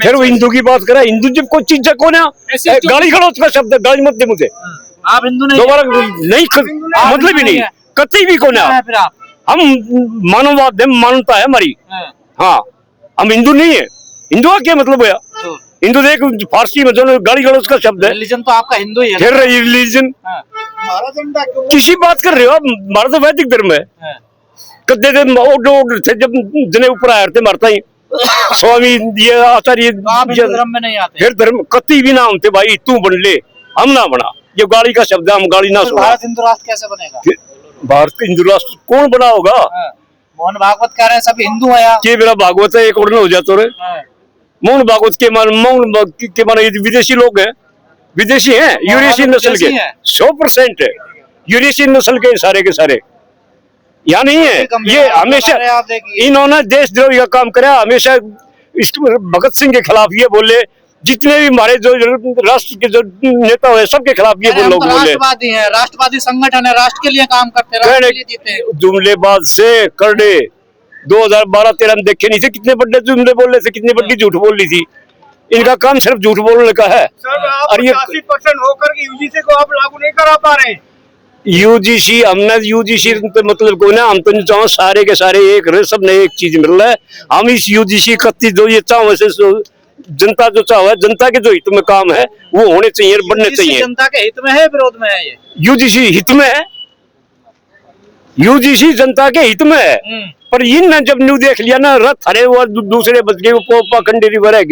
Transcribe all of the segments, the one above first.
फिर वो हिंदू की बात करे, हिंदू जब कोई चीज कौन है, गाली गलौज का शब्द है, गाली मत दे मुझे। आप हिंदू नहीं, दोबारा नहीं, मतलब ही नहीं, कतई भी कौन है। फिर आप हम मानववाद है, मानवता है हमारी। हाँ, हम हिंदू नहीं है। हिंदू का क्या मतलब है? हिंदू देख फारसी में जो गाली गलौज का शब्द है। रिलीजन तो आपका हिंदू ही है। फिर रिलीजन किसी बात कर रहे हो आप? हमारा तो वैदिक धर्म है। कद्दे थे जब जने ऊपर आए थे मारता ही स्वामी ये आचार्य, धर्म में नहीं आते। फिर धर्म कति भी ना होते भाई, तू बन ले हम ना बना। ये गाली का शब्द है, हम गाली ना सुना। भारत हिंदू राष्ट्र कैसे बनेगा? भारत का हिंदू राष्ट्र कौन बना होगा? मोहन भागवत कह रहे हैं सब हिंदू है यहाँ। के मेरा भागवत है एक और हो जाता रे। मोहन भागवत के माने विदेशी लोग हैं, विदेशी हैं, यूरेशियन नस्ल के 100% है, यूरेशियन नस्ल के सारे के सारे यहाँ नहीं है। ये हमेशा इन्होंने देशद्रोही का काम कराया, हमेशा भगत सिंह के खिलाफ ये बोले, जितने भी हमारे जो राष्ट्र के जो नेता हुए सबके खिलाफ ये लोग बोले। राष्ट्रवादी है, राष्ट्रवादी संगठन है, राष्ट्र के लिए काम करते हैं, राष्ट्र के लिए जीते हैं। जुमलेबाज से करडे 2012-13 में देखे नहीं थे कितने बड़े जुमले बोल रहे थे, कितनी बड़ी झूठ बोल रही थी। इनका काम सिर्फ झूठ बोलने का है। और ये 80% होकर यूजीसी को आप लागू नहीं करा पा रहे हैं। यूजीसी हमने यूजीसी मतलब को ना, हम तो नहीं चाहो सारे के सारे एक रहे, सब ने एक चीज मिल रहा है। हम इस यूजीसी कत्ती जो ये चाहो वैसे जनता जो चाहो है, जनता के जो हित में काम है वो होने चाहिए, बनने चाहिए। जनता के हित में है, विरोध में है? ये यूजीसी हित में है, यूजीसी जनता के हित में है। पर इन जब न्यू देख लिया ना, रथ हरे वो दूसरे बच गए, वो पाखंडी रिवर है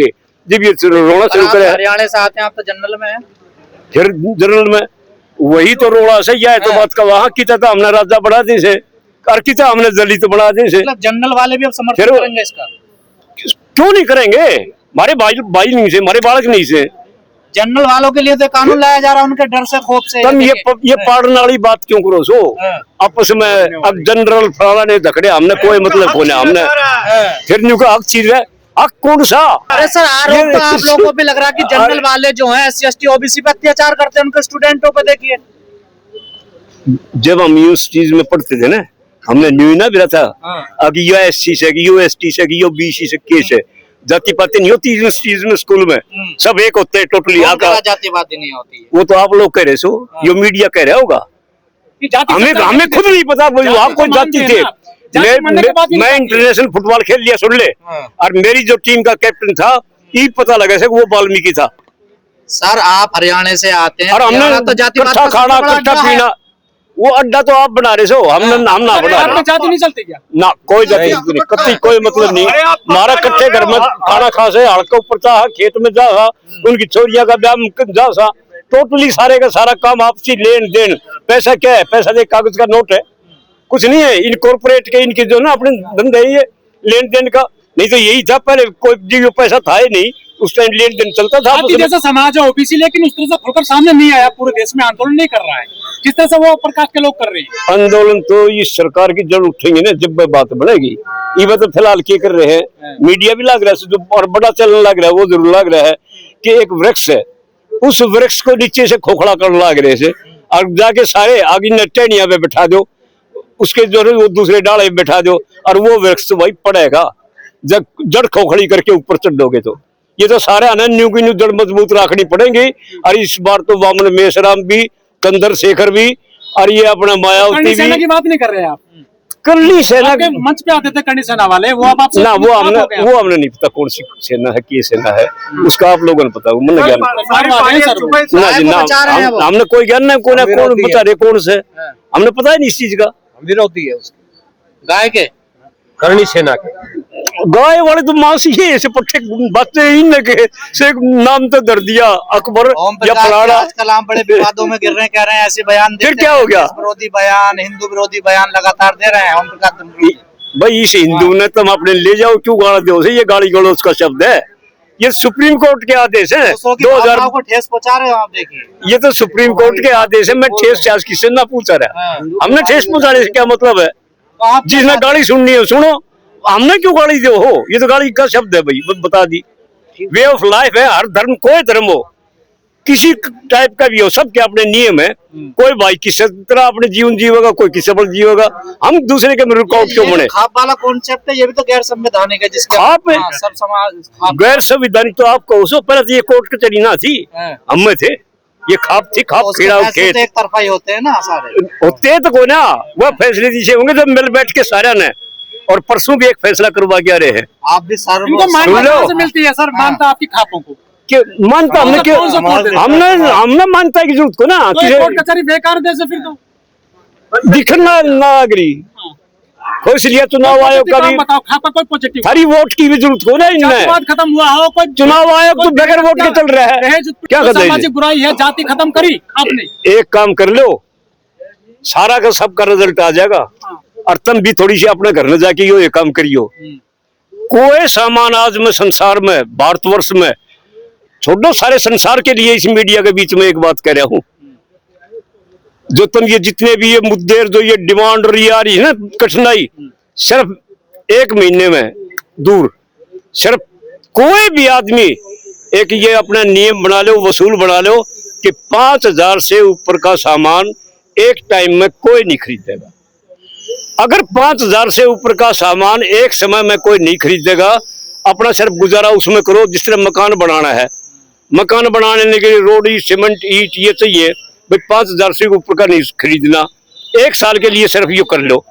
जब ये रोना शुरू करे। हरियाणा से आते हैं आप, तो जनरल में है, फिर जनरल में वही तो रोड़ा सही है। तो बात का वहां की था हमने राजा बढ़ा दी से, और की था हमने दलित बढ़ा दी से। मतलब जनरल वाले भी अब समर्थन करेंगे इसका? क्यों नहीं करेंगे? हमारे भाई नहीं से, हमारे बालक नहीं से। जनरल वालों के लिए तो कानून लाया जा रहा है, उनके डर से, खौफ से। तुम ये पढ़ने वाली बात क्यों करो सो आपस में? अब जनरल फलाना ने धकड़े, हमने कोई मतलब होने, हमने फिर न्यू का हक चीज है। हक कौन सा? अरे सर, आरोप तो आप लोगों को भी लग रहा है कि जनरल वाले जो हैं SC ST OBC पे अत्याचार करते हैं, उनके स्टूडेंटों पे देखिए। जब हम इस चीज में पढ़ते थे ना, हमने न्यू ना भी था अब यो SC से, यो ST से, यो BC से, केस है, जाति पाति नहीं होती इस चीज में। स्कूल में सब एक होते हैं टोटली। जातिवादी नहीं होती है, वो तो आप लोग कह रहे सो, यो मीडिया कह रहा होगा। हमें खुद नहीं पता आपको जाति थे। मैं इंटरनेशनल फुटबॉल खेल लिया सुन ले, और मेरी जो टीम का कैप्टन था ये पता लगा से वो वाल्मीकि था। सर आप हरियाणा से आते हैं, और हमने तो जातिवाद खाना कट्ठा पीना, वो अड्डा तो आप बना रहे हो, हम ना बना रहे। जाति नहीं चलती क्या? ना कोई जाति नहीं, कत्ती कोई मतलब नहीं। हमारा कट्ठे घर में खाना खा से, हड़का ऊपर था, खेत में जा, उनकी छोरिया का ब्याह जा सा, टोटली सारे का सारा काम आपसी लेन देन। पैसा क्या है? पैसा एक कागज का नोट है, कुछ नहीं है। इन कॉर्पोरेट के इनके जो ना अपने धंधे ये लेन देन का, नहीं तो यही था पहले। कोई जी पैसा था ही नहीं उस टाइम, लेन देन चलता था। जैसा समाज है OBC, लेकिन उस तरह से खुलकर सामने नहीं आया, पूरे देश में आंदोलन नहीं कर रहा है जिस तरह से वो प्रकाश के लोग कर रहे हैं। आंदोलन तो इस सरकार की जड़ उठेंगे ना जब बात बढ़ेगी। ये तो फिलहाल क्या कर रहे हैं, मीडिया भी लग रहा है जो और बड़ा चलने लग रहा है, वो जरूर लग रहा है कि एक वृक्ष है, उस वृक्ष को नीचे से खोखला करने लग रहे से, और जाके सारे आगे टहनिया पे बैठा दो, उसके जो वो दूसरे डाले बैठा दो, और वो वृक्ष तो भाई पड़ेगा जब जड़ खोखड़ी करके ऊपर चढ़ोगे। तो ये तो सारे न्यू की न्यू जड़ मजबूत रखनी पड़ेगी। और इस बार तो वामन मेषराम भी, कंदर शेखर भी, और ये अपना मायावती भी। सेना की बात नहीं कर रहे हैं आप? करनी सेना के मंच पे आते थे करनी सेना वाले, वो अब आपसे ना, वो हमने नहीं पता कौन सी सेना है, की सेना है, उसका आप लोगों ने पता, मन ज्ञान ना, हमने कोई ज्ञान नहीं, कौन बता रहे कौन से, हमने पता ही नहीं इस चीज का। विरोधी है उसके, गाय के, करनी सेना के गाय वाले तो मासी है से पट्टे बच्चे इन के से नाम तो दर दिया अकबर या फलाना। आजकल हम बड़े विवादों में गिर रहे हैं, कह रहे हैं ऐसे बयान फिर क्या हो गया? विरोधी बयान, हिंदू विरोधी बयान लगातार दे रहे हैं ओम प्रकाश भाई। इस हिंदू ने तुम अपने ले जाओ, क्यों गाली दो से? ये गाली गलौज का शब्द है, ये सुप्रीम कोर्ट के आदेश है। 2000 को ठेस पहुंचा रहे हो आप, देखिए ये तो सुप्रीम कोर्ट के आदेश है। मैं ठेस चार्ज किससे ना पूछा रहा, हमने ठेस पहुंचाने से क्या मतलब है? जिसने गाली सुननी है सुनो, हमने क्यों गाली दो हो? ये तो गाली का शब्द है भाई, बता दी। वे ऑफ लाइफ है, हर धर्म कोई धर्म हो, किसी टाइप का भी हो, सबके अपने नियम है। कोई भाई किसी तरह अपने जीवन जीवेगा, कोई किसी पर जीवेगा। हम दूसरे के रुकावट क्यों बने? खाप वाला कॉन्सेप्ट है, ये भी तो गैर संवैधानिक है। जिसका खाप है? सब समाज गैर संविधानिक तो आपको उसो पहले तो ये कोर्ट कचहरी ना थी, हम में थे। ये खाप थी, खाप खेड़ा खेत एक तरफा ही होते हैं ना सारे। होते तो को ना, वह फैसले दीजिए होंगे जब मिल बैठ के सारा ने। और परसों भी एक फैसला करवा के आ रहे हैं। आप भी सर इनको मान्यता से मिलती है सर, मानता आपकी खापों को कि मानता हमने क्यों, हमने मानता है कि जरूरत को ना कोर्ट कचहरी बेकार दे से फिर तो दिखना नागरी खुश लिया चुनाव आयोग का भी। बताओ खापा कोई पॉजिटिव सारी वोट की भी जरूरत को ना इनमें। खत्म हुआ हो, कोई चुनाव आयोग तो बगैर वोट के चल रहा है। क्या कर सामाजिक बुराई है, जाति खत्म करी आपने। एक काम कर लो, सारा का सबका रिजल्ट आ जाएगा। और तुम भी थोड़ी सी अपने घर में जाके ये काम करियो। कोई सामान आज में संसार में, भारतवर्ष में छोड़ो, सारे संसार के लिए इस मीडिया के बीच में एक बात कह रहा हूं, जो तुम ये जितने भी ये मुद्दे, जो ये डिमांड और ये आ रही है ना कठिनाई, सिर्फ एक महीने में दूर। सिर्फ कोई भी आदमी एक ये अपना नियम बना लो, वसूल बना लो कि 5,000 से ऊपर का सामान एक टाइम में कोई नहीं खरीदेगा। अगर 5,000 से ऊपर का सामान एक समय में कोई नहीं खरीदेगा, अपना सिर्फ गुजारा उसमें करो। जिस तरह मकान बनाना है, मकान बनाने के लिए रोड, सीमेंट, ईट ये चाहिए भाई, 5,000 से ऊपर का नहीं खरीदना। एक साल के लिए सिर्फ ये कर लो।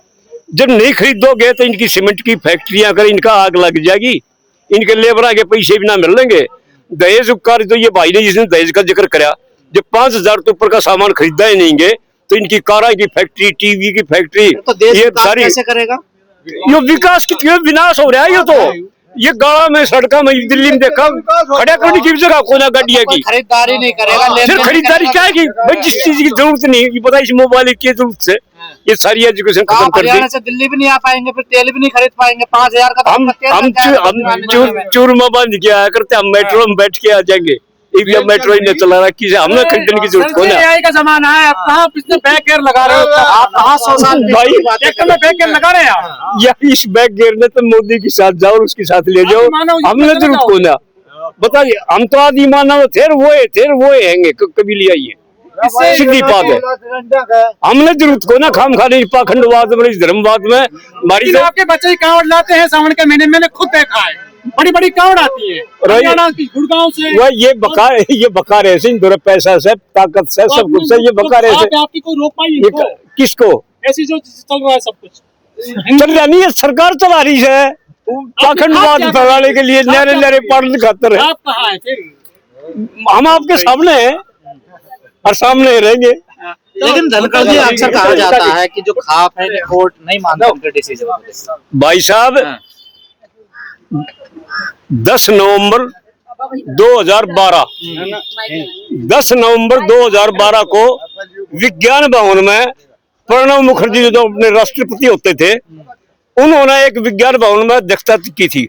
जब नहीं खरीदोगे तो इनकी सीमेंट की फैक्ट्रियां, अगर इनका आग लग जाएगी, इनके लेबर के पैसे भी ना मिलेंगे। दहेज उपकार तो ये भाई ने जिसने दहेज का जिक्र कराया, जब 5,000 से ऊपर का सामान खरीदा ही नहीं गे तो इनकी कारा की फैक्ट्री, टीवी की फैक्ट्री, तो देश ये सारी कैसे करेगा? ये विकास की विनाश हो रहा है। ये तो ये गाँव में, सड़क में, दिल्ली में देखा खड़ा करने की जगह कोना गाड़िया की खरीदारी नहीं करेगा। सिर्फ खरीदारी क्या है कि भाई जिस चीज की जरूरत नहीं है, पता इस मोबाइल की जरूरत से ये सारी एजुकेशन खत्म कर दी। हरियाणा से दिल्ली भी नहीं आ पाएंगे, फिर तेल भी नहीं खरीद पाएंगे। 5,000 का हम चूरमा बांध के आया करते, हम मेट्रो में बैठ के आ जाएंगे। मेट्रो ही नहीं चला रहा, किसी हमने खरीदने की जरूरत को ना। एआई का जमाना है, अब कहाँ पिछले बैक गियर लगा रहे हो आप? कहाँ 100 साल भाई ट्रैक्टर में बैक गियर लगा रहे हैं आप? या इस बैग गिरने तो मोदी के साथ जाओ और उसके साथ ले जाओ, हमने जरूरत को ना। बताइए, हम तो आदि मानव थे, वो हैंगे कभी ले आइए, सीधी बात है। हमने जरूरत को ना खाम खाने पाखंडवाद में, धर्मवाद में। हमारी आपके बच्चे कावड़ लाते हैं सावन के महीने, मैंने खुद देखा है। बड़ी बड़ी कावड़ आती है हरियाणा की, गुड़गांव से। वह ये बकार है, इधर पैसा से, ताकत से, सब कुछ से ये बकार है। आपकी कोई रोक पाई किसको? ऐसी जो चल रहा है सब कुछ चल रहा नहीं है, सरकार चला रही है पाखंडवाद फैलाने के लिए, नहरे नहरे पानी खातर है। आप कहाँ है फिर? तो हम आपके सामने हैं और सामने रहेंगे। लेकिन धनखड़ जी, अक्सर कहा जाता है कि जो खाप है कोर्ट नहीं मानता उनके डिसीजन। भाई साहब, 10 नवंबर 2012 को विज्ञान भवन में प्रणब मुखर्जी जो अपने राष्ट्रपति होते थे, उन्होंने एक विज्ञान भवन में अध्यक्षता की थी।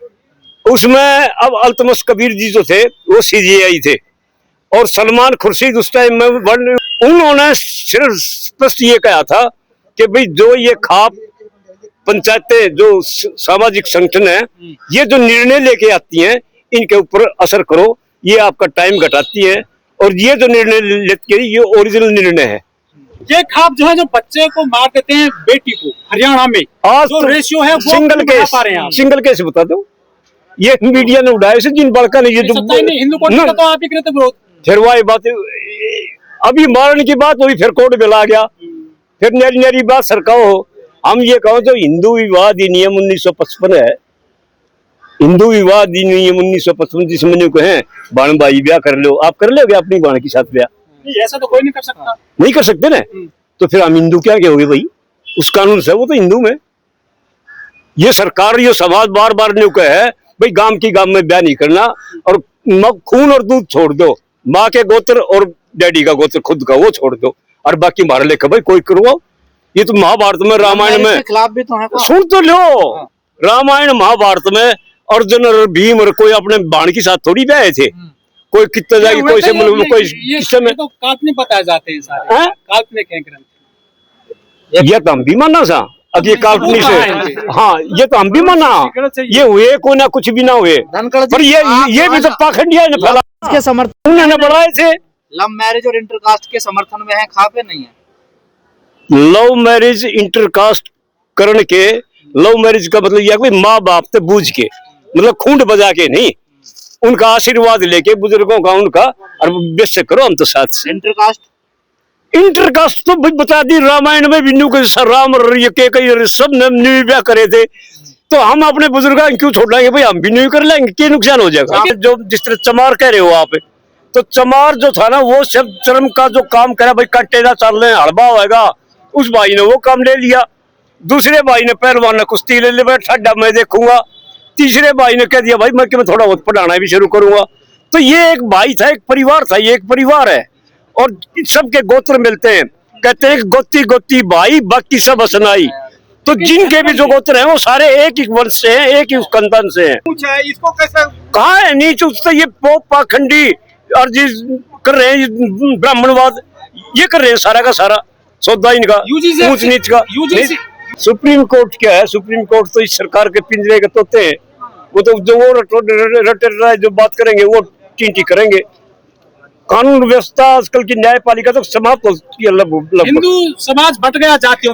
उसमें अब अल्तमश कबीर जी जो थे वो CJI थे, और सलमान खुर्शीद उस टाइम में उन्होंने सिर्फ स्पष्ट ये कहा था कि भाई जो ये खाप पंचायतें, जो सामाजिक संगठन है, ये जो निर्णय लेके आती हैं, इनके ऊपर असर करो, ये आपका टाइम घटाती है, और ये जो निर्णय लेती है ये ओरिजिनल निर्णय है। ये खाप जो है, जो बच्चे को मार देते हैं बेटी को हरियाणा में, आज जो तो रेशियो है वो सिंगल केस बता दो। ये मीडिया ने उड़ाया से जिन बड़का ने ये जो हिंदू कोर्ट का तो आप ही करते विरोध। फिर वही बात, अभी मारने की बात हुई, फिर कोर्ट में ला गया, फिर नरी बात सरकार हो। हम ये कहो जो हिंदू विवाह अधिनियम 1955 है, हिंदू विवाह अधिनियम 1955 जिसमें को है बाण भाई ब्याह कर लो, आप कर लोगे अपनी बाण के साथ ब्याह? ऐसा तो कोई नहीं कर सकता। नहीं कर सकते ना, तो फिर हम हिंदू क्या कहोगे भाई? उस कानून से वो तो हिंदू में। ये सरकार, ये समाज बार बार ने कहा है भाई गांव की गांव में ब्याह नहीं करना, और खून और दूध छोड़ दो, माँ के गोत्र और डैडी का गोत्र खुद का वो छोड़ दो, और बाकी मार लेकर भाई कोई करवाओ। ये तो महाभारत में, रामायण में खिलाफ भी तो है। सुन तो लो, रामायण महाभारत में अर्जुन और भीम और कोई अपने बाण के साथ थोड़ी ब्याह थे। कोई कितना जाएगी, कोई से कोई किससे में तो काल्पनिक बताए जाते हैं सारे, काल्पनिक है ग्रंथ। ये तो हम भी माना सा, अब ये काल्पनिक से, हाँ ये तो हम भी माना, ये हुए कोई ना कुछ भी ना हुए, पर ये भी तो पाखंडिया ने फैला के समर्थन उन्होंने बढ़ाए थे। लव मैरिज और इंटरकास्ट के समर्थन में है, खा पे नहीं है। लव मैरिज इंटरकास्ट करने के, लव मैरिज का मतलब यह कोई माँ बाप से बूझ के, मतलब खूंट बजा के नहीं, उनका आशीर्वाद लेके बुजुर्गों का उनका, और बेशक करो हम तो साथ से। इंटरकास्ट तो बता दी, रामायण में भी राम के सब ने ब्याह करे थे, तो हम अपने बुजुर्ग क्यों छोड़ लेंगे भाई, हम भी नहीं कर लेंगे, क्या नुकसान हो जाएगा। जो जिस तरह चमार कह रहे हो आप, तो चमार जो था ना वो सब चरम का जो काम करा भाई, कट्टे ना चल रहे हड़बा होगा, उस भाई ने वो काम ले लिया, दूसरे भाई ने पहलवान ने कुश्ती ले ली, ठड्डा मैं देखूंगा, तीसरे भाई ने कह दिया भाई मैं थोड़ा बहुत पढ़ाना भी शुरू करूंगा। तो ये एक भाई था, एक परिवार था, ये एक परिवार है, और सबके गोत्र मिलते हैं, कहते हैं गोती गोती भाई बाकी सब असनाई। तो जिनके भी जो गोत्र हैं वो सारे एक ही वंश से हैं, एक ही खानदान से हैं। पूछा है इसको कैसे कहाँ है नीच, तो ये पोप पाखंडी और जिस कर रहे हैं ब्राह्मणवाद, ये कर रहे हैं सारा का सारा सौदा इनका, ऊंच नीच का। सुप्रीम कोर्ट क्या है, सुप्रीम कोर्ट तो इस सरकार के पिंजरे के तोते हैं, वो तो जो वो रटे जो बात करेंगे वो टींटी करेंगे। कानून व्यवस्था आजकल की न्यायपालिका तो समाप्त हो चुकी है। हिंदू समाज बट गया जातियों